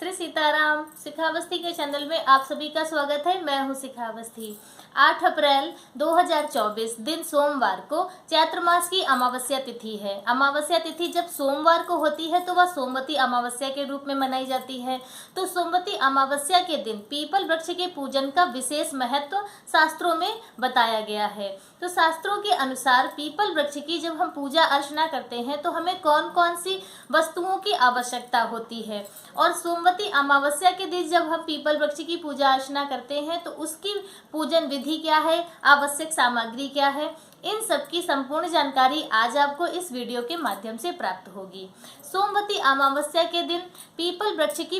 श्री सीताराम। शिखावस्थी के चैनल में आप सभी का स्वागत है। मैं हूं शिखावस्थी। 8 अप्रैल 2024 दिन सोमवार को चैत्र मास की अमावस्या तिथि है। अमावस्या तिथि जब सोमवार को होती है तो वह सोमवती अमावस्या के रूप में मनाई जाती है। तो सोमवती अमावस्या के दिन पीपल वृक्ष के पूजन का विशेष महत्व शास्त्रों में बताया गया है। तो शास्त्रों के अनुसार पीपल वृक्ष की जब हम पूजा अर्चना करते हैं तो हमें कौन कौन सी वस्तुओं की आवश्यकता होती है, और सोमवती अमावस्या के दिन जब हम पीपल वृक्ष की पूजा अर्चना करते हैं तो उसकी पूजन विधि क्या है, आवश्यक सामग्री क्या है, इन सब की संपूर्ण जानकारी आज आपको इस वीडियो के माध्यम से प्राप्त होगी। सोमवती अमावस्या के दिन पीपल वृक्ष की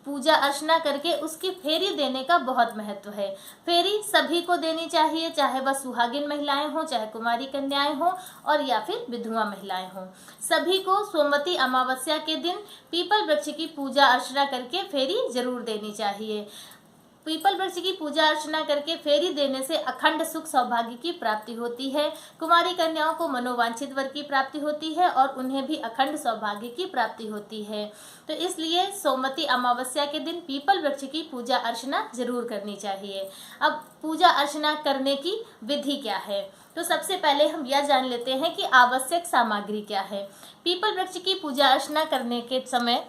पूजा अर्चना करके उसकी फेरी देने का बहुत महत्व है। फेरी सभी को देनी चाहिए, चाहे वह सुहागिन महिलाएं हों, चाहे कुमारी कन्याएं हों और या फिर विधवा महिलाएं हों। सभी को सोमवती अमावस्या के दिन पीपल वृक्ष की पूजा अर्चना करके फेरी जरूर देनी चाहिए। पीपल वृक्ष की पूजा अर्चना करके फेरी देने से अखंड सुख सौभाग्य की प्राप्ति होती है। कुमारी कन्याओं को मनोवांछित वर की प्राप्ति होती है और उन्हें भी अखंड सौभाग्य की प्राप्ति होती है। तो इसलिए सोमवती अमावस्या के दिन पीपल वृक्ष की पूजा अर्चना जरूर करनी चाहिए। अब पूजा अर्चना करने की विधि क्या है, तो सबसे पहले हम यह जान लेते हैं कि आवश्यक सामग्री क्या है। पीपल वृक्ष की पूजा अर्चना करने के समय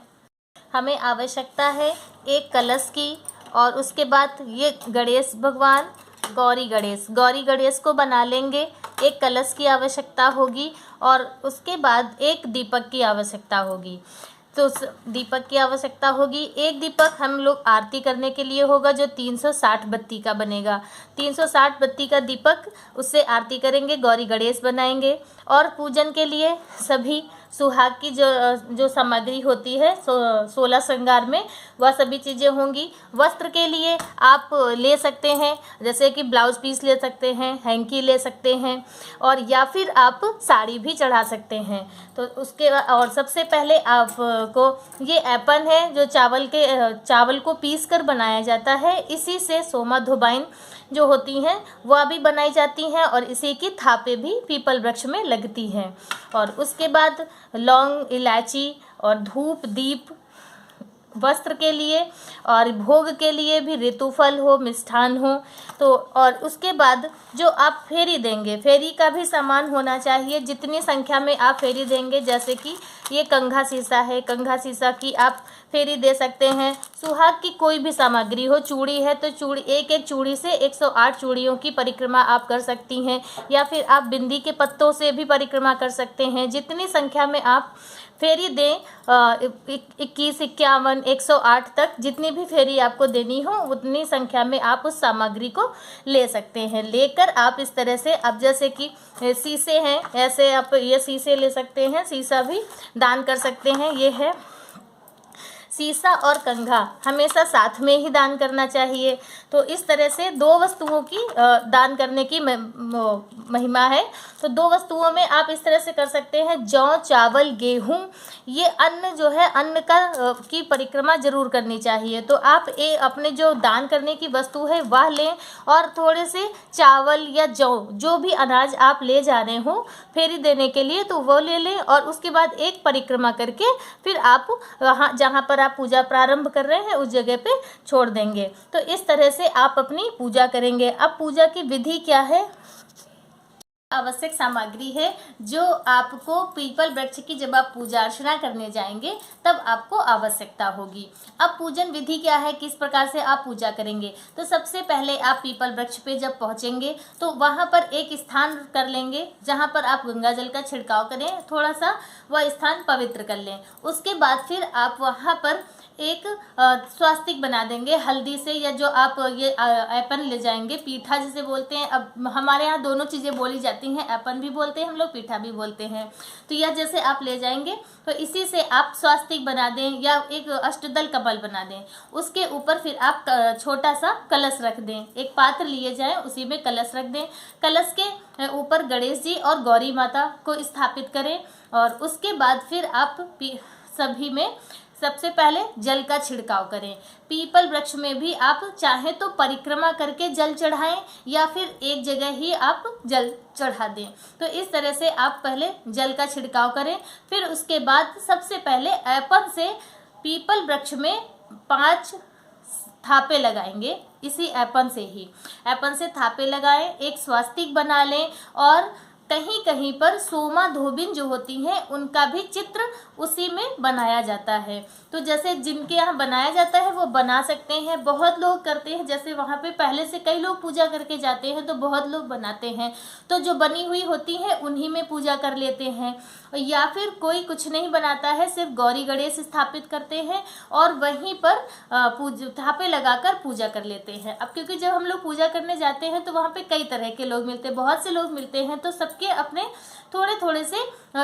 हमें आवश्यकता है एक कलश की, और उसके बाद ये गणेश भगवान गौरी गणेश को बना लेंगे। एक कलश की आवश्यकता होगी और उसके बाद एक दीपक की आवश्यकता होगी। तो उस दीपक की आवश्यकता होगी। एक दीपक हम लोग आरती करने के लिए होगा जो 360 बत्ती का बनेगा। 360 बत्ती का दीपक, उससे आरती करेंगे, गौरी गणेश बनाएंगे। और पूजन के लिए सभी सुहाग की जो सामग्री होती है 16 श्रृंगार में, वह सभी चीज़ें होंगी। वस्त्र के लिए आप ले सकते हैं, जैसे कि ब्लाउज पीस ले सकते हैं, हैंकी ले सकते हैं, और या फिर आप साड़ी भी चढ़ा सकते हैं। तो उसके और सबसे पहले आपको ये ऐपन है जो चावल को पीस कर बनाया जाता है। इसी से सोमा धोबाइन जो होती हैं वह भी बनाई जाती हैं और इसी की थापे भी पीपल वृक्ष में लगती हैं। और उसके बाद लौंग, इलायची और धूप दीप वस्त्र के लिए और भोग के लिए भी ऋतुफल हो, मिष्ठान हो। तो और उसके बाद जो आप फेरी देंगे, फेरी का भी सामान होना चाहिए। जितनी संख्या में आप फेरी देंगे, जैसे कि ये कंघा शीशा है, कंघा शीशा की आप फेरी दे सकते हैं। सुहाग की कोई भी सामग्री हो, चूड़ी है तो चूड़ी, एक चूड़ी से 108 चूड़ियों की परिक्रमा आप कर सकती हैं, या फिर आप बिंदी के पत्तों से भी परिक्रमा कर सकते हैं। जितनी संख्या में आप फेरी दें, 21, 51, 108 तक जितनी भी फेरी आपको देनी हो उतनी संख्या में आप उस सामग्री को ले सकते हैं। लेकर आप इस तरह से, अब जैसे कि शीशे हैं, ऐसे आप ये शीशे ले सकते हैं, शीशा भी दान कर सकते हैं। ये है शीशा और कंघा हमेशा साथ में ही दान करना चाहिए। तो इस तरह से दो वस्तुओं की दान करने की महिमा है। तो दो वस्तुओं में आप इस तरह से कर सकते हैं, जौ, चावल, गेहूं, ये अन्न जो है, अन्न का की परिक्रमा जरूर करनी चाहिए। तो आप अपने जो दान करने की वस्तु है वह लें, और थोड़े से चावल या जौ, जो भी अनाज आप ले जा रहे हो फेरी देने के लिए, तो वो ले लें। और उसके बाद एक परिक्रमा करके फिर आप वहाँ जहाँ पर आप पूजा प्रारंभ कर रहे हैं उस जगह पे छोड़ देंगे। तो इस तरह से आप अपनी पूजा करेंगे। अब पूजा की विधि क्या है, आवश्यक सामग्री है जो आपको पीपल वृक्ष की जब आप पूजा अर्चना करने जाएंगे तब आपको आवश्यकता होगी। अब पूजन विधि क्या है, किस प्रकार से आप पूजा करेंगे। तो सबसे पहले आप पीपल वृक्ष पे जब पहुंचेंगे तो वहां पर एक स्थान कर लेंगे जहां पर आप गंगा जल का छिड़काव करें, थोड़ा सा वह स्थान पवित्र कर लें। उसके बाद फिर आप वहां पर एक स्वास्तिक बना देंगे हल्दी से, या जो आप ये ऐपन ले जाएंगे, पीठा जिसे बोलते हैं। अब हमारे यहाँ दोनों चीज़ें बोली जाती हैं, ऐपन भी बोलते हैं हम लोग, पीठा भी बोलते हैं। तो यह जैसे आप ले जाएंगे तो इसी से आप स्वास्तिक बना दें या एक अष्टदल कमल बना दें। उसके ऊपर फिर आप छोटा सा कलश रख दें, एक पात्र लिए जाए उसी में कलश रख दें। कलश के ऊपर गणेश जी और गौरी माता को स्थापित करें, और उसके बाद फिर आप सभी में सबसे पहले जल का छिड़काव करें। पीपल वृक्ष में भी आप चाहे तो परिक्रमा करके जल चढ़ाएं, या फिर एक जगह ही आप जल चढ़ा दें। तो इस तरह से आप पहले जल का छिड़काव करें। फिर उसके बाद सबसे पहले ऐपन से पीपल वृक्ष में 5 थापे लगाएंगे इसी ऐपन से ही। ऐपन से थापे लगाएं, एक स्वास्तिक बना लें और कहीं कहीं पर सोमा धोबिन जो होती हैं उनका भी चित्र उसी में बनाया जाता है। तो जैसे जिनके यहाँ बनाया जाता है वो बना सकते हैं। बहुत लोग करते हैं, जैसे वहाँ पे पहले से कई लोग पूजा करके जाते हैं तो बहुत लोग बनाते हैं, तो जो बनी हुई होती है उन्हीं में पूजा कर लेते हैं। या फिर कोई कुछ नहीं बनाता है, सिर्फ गौरी गणेश स्थापित करते हैं और वहीं पर थापे लगाकर पूजा कर लेते हैं। अब क्योंकि जब हम लोग पूजा करने जाते हैं तो वहाँ पे कई तरह के लोग मिलते हैं, बहुत से लोग मिलते हैं, तो सबके अपने थोड़े थोड़े से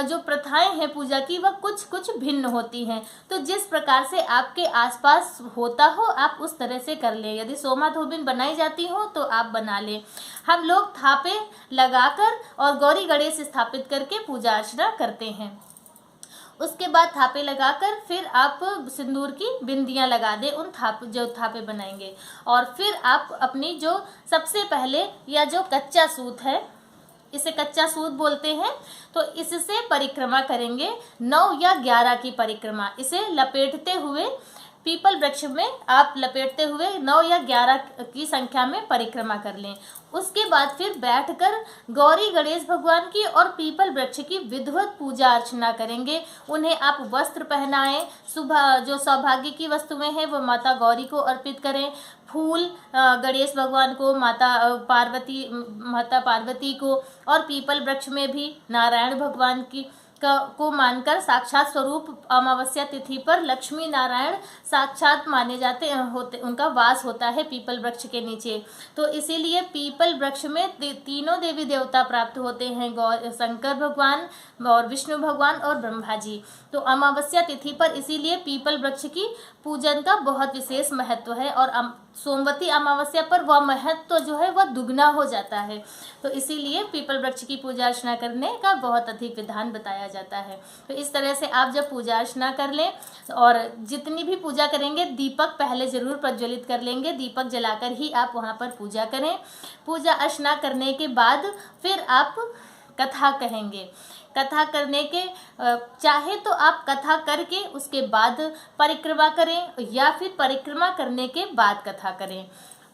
जो प्रथाएं हैं पूजा की वह कुछ कुछ भिन्न होती हैं। तो जिस प्रकार से आपके आसपास होता हो आप उस तरह से कर लें। यदि सोमा धोबिन बनाई जाती हो तो आप बना लें। हम लोग थापे लगाकर और गौरी गणेश स्थापित करके पूजा अर्चना करते हैं। उसके बाद थापे लगाकर फिर आप सिंदूर की बिंदियां लगा दें उन जो थापे बनाएंगे। और फिर आप अपनी जो सबसे पहले या जो कच्चा सूत है, इसे कच्चा सूत बोलते हैं, तो इससे परिक्रमा करेंगे 9 या 11 की परिक्रमा। इसे लपेटते हुए पीपल वृक्ष में आप लपेटते हुए 9 या 11 की संख्या में परिक्रमा कर लें। उसके बाद फिर बैठकर गौरी गणेश भगवान की और पीपल वृक्ष की विधिवत पूजा अर्चना करेंगे। उन्हें आप वस्त्र पहनाएं, सुबह जो सौभाग्य की वस्तुएं हैं वो माता गौरी को अर्पित करें। फूल गणेश भगवान को, माता पार्वती को, और पीपल वृक्ष में भी नारायण भगवान की को मानकर साक्षात स्वरूप अमावस्या तिथि पर लक्ष्मी नारायण साक्षात माने जाते होते, उनका वास होता है पीपल वृक्ष के नीचे। तो इसीलिए पीपल वृक्ष में तीनों देवी देवता प्राप्त होते हैं, शंकर भगवान और विष्णु भगवान और ब्रह्मा जी। तो अमावस्या तिथि पर इसीलिए पीपल वृक्ष की पूजन का बहुत विशेष महत्व है और सोमवती अमावस्या पर वह महत्व जो है वह दुगना हो जाता है। तो इसीलिए पीपल वृक्ष की पूजा अर्चना करने का बहुत अधिक विधान बताया जाता है। तो इस तरह से आप जब पूजा अर्चना कर लें और जितनी भी पूजा करेंगे दीपक पहले ज़रूर प्रज्वलित कर लेंगे, दीपक जलाकर ही आप वहाँ पर पूजा करें। पूजा अर्चना करने के बाद फिर आप कथा कहेंगे। कथा करने के चाहे तो आप कथा करके उसके बाद परिक्रमा करें या फिर परिक्रमा करने के बाद कथा करें।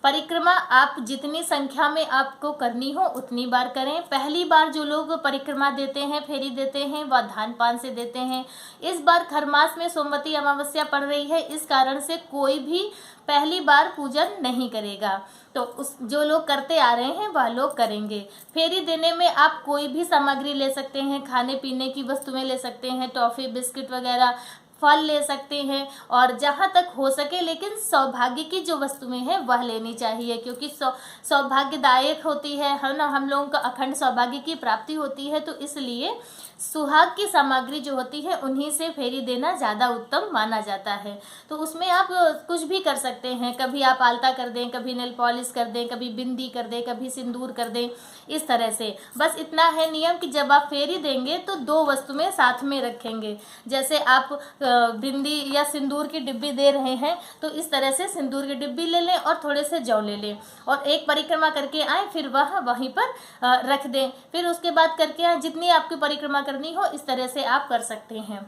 परिक्रमा आप जितनी संख्या में आपको करनी हो उतनी बार करें। पहली बार जो लोग परिक्रमा देते हैं, फेरी देते हैं, वह धान पान से देते हैं। इस बार खरमास में सोमवती अमावस्या पड़ रही है, इस कारण से कोई भी पहली बार पूजन नहीं करेगा। तो उस जो लोग करते आ रहे हैं वह लोग करेंगे। फेरी देने में आप कोई भी सामग्री ले सकते हैं, खाने पीने की वस्तुएं ले सकते हैं, टॉफ़ी बिस्किट वगैरह, फल ले सकते हैं, और जहाँ तक हो सके लेकिन सौभाग्य की जो वस्तुएं हैं वह लेनी चाहिए, क्योंकि सौभाग्यदायक होती है ना, हम लोगों का अखंड सौभाग्य की प्राप्ति होती है। तो इसलिए सुहाग की सामग्री जो होती है उन्हीं से फेरी देना ज़्यादा उत्तम माना जाता है। तो उसमें आप कुछ भी कर सकते हैं, कभी आप आलता कर दें, कभी नेल पॉलिश कर दें, कभी बिंदी कर दें, कभी सिंदूर कर दें, इस तरह से। बस इतना है नियम कि जब आप फेरी देंगे तो 2 वस्तुएं साथ में रखेंगे। जैसे आप बिंदी या सिंदूर की डिब्बी दे रहे हैं तो इस तरह से सिंदूर की डिब्बी ले लें और थोड़े से जौ ले लें और एक परिक्रमा करके आए, फिर वह वहीं पर रख दें। फिर उसके बाद करके आए, जितनी आपकी परिक्रमा करनी हो इस तरह से आप कर सकते हैं।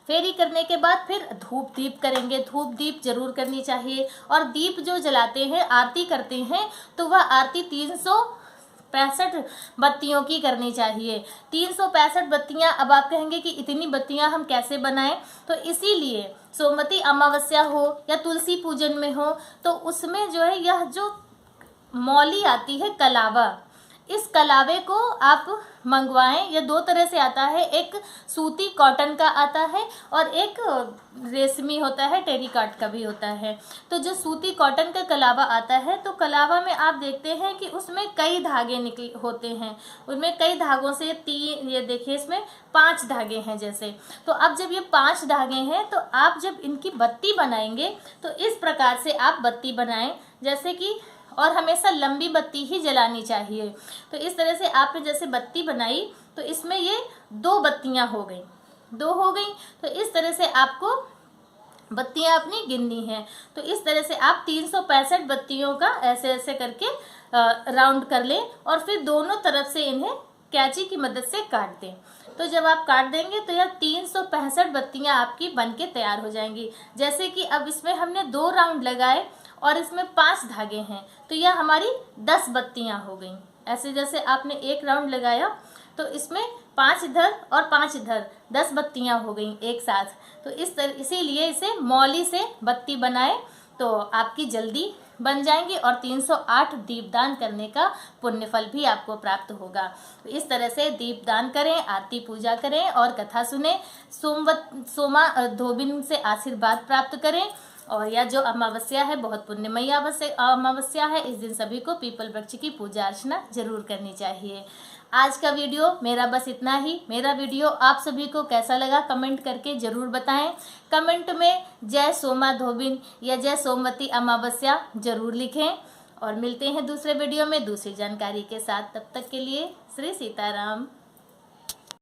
फेरी करने के बाद फिर धूप दीप करेंगे। धूप दीप जरूर करनी चाहिए। और दीप जो जलाते हैं, आरती करते हैं, तो वह आरती 365 बत्तियों की करनी चाहिए। 365 बत्तियां। अब आप कहेंगे कि इतनी बत्तियां हम कैसे बनाएं, तो इसीलिए सोमवती अमावस्या हो या तुलसी पूजन में हो तो उसमें जो है यह जो मौली आती है कलावा, इस कलावे को आप मंगवाएं। यह 2 तरह से आता है, एक सूती कॉटन का आता है और एक रेशमी होता है, टेरिकॉट का भी होता है। तो जो सूती कॉटन का कलावा आता है तो कलावा में आप देखते हैं कि उसमें कई धागे निकले होते हैं, उनमें कई धागों से ये देखिए इसमें 5 धागे हैं जैसे। तो अब जब ये 5 धागे हैं तो आप जब इनकी बत्ती बनाएंगे तो इस प्रकार से आप बत्ती बनाएं, जैसे कि, और हमेशा लंबी बत्ती ही जलानी चाहिए। तो इस तरह से आपने जैसे बत्ती बनाई तो इसमें ये 2 बत्तियां हो गई, 2 हो गई। तो इस तरह से आपको बत्तियां अपनी गिननी है। तो इस तरह से आप 365 बत्तियों का ऐसे ऐसे करके राउंड कर लें और फिर दोनों तरफ से इन्हें कैंची की मदद से काट दें। तो जब आप काट देंगे तो यह 365 बत्तियां आपकी बन के तैयार हो जाएंगी। जैसे कि अब इसमें हमने 2 राउंड लगाए और इसमें 5 धागे हैं, तो यह हमारी 10 बत्तियां हो गई। ऐसे जैसे आपने 1 राउंड लगाया तो इसमें 5 इधर और 5 इधर, 10 बत्तियां हो गई एक साथ। तो इसीलिए इसे मौली से बत्ती बनाए तो आपकी जल्दी बन जाएंगी और 308 दीपदान करने का पुण्य फल भी आपको प्राप्त होगा। तो इस तरह से दीपदान करें, आरती पूजा करें और कथा सुने, सोमा धोबिन से आशीर्वाद प्राप्त करें। और यह जो अमावस्या है बहुत पुण्यमयी अमावस्या है। इस दिन सभी को पीपल वृक्ष की पूजा अर्चना जरूर करनी चाहिए। आज का वीडियो मेरा बस इतना ही। मेरा वीडियो आप सभी को कैसा लगा कमेंट करके ज़रूर बताएं। कमेंट में जय सोमा धोबिन या जय सोमवती अमावस्या ज़रूर लिखें और मिलते हैं दूसरे वीडियो में दूसरी जानकारी के साथ। तब तक के लिए श्री सीताराम।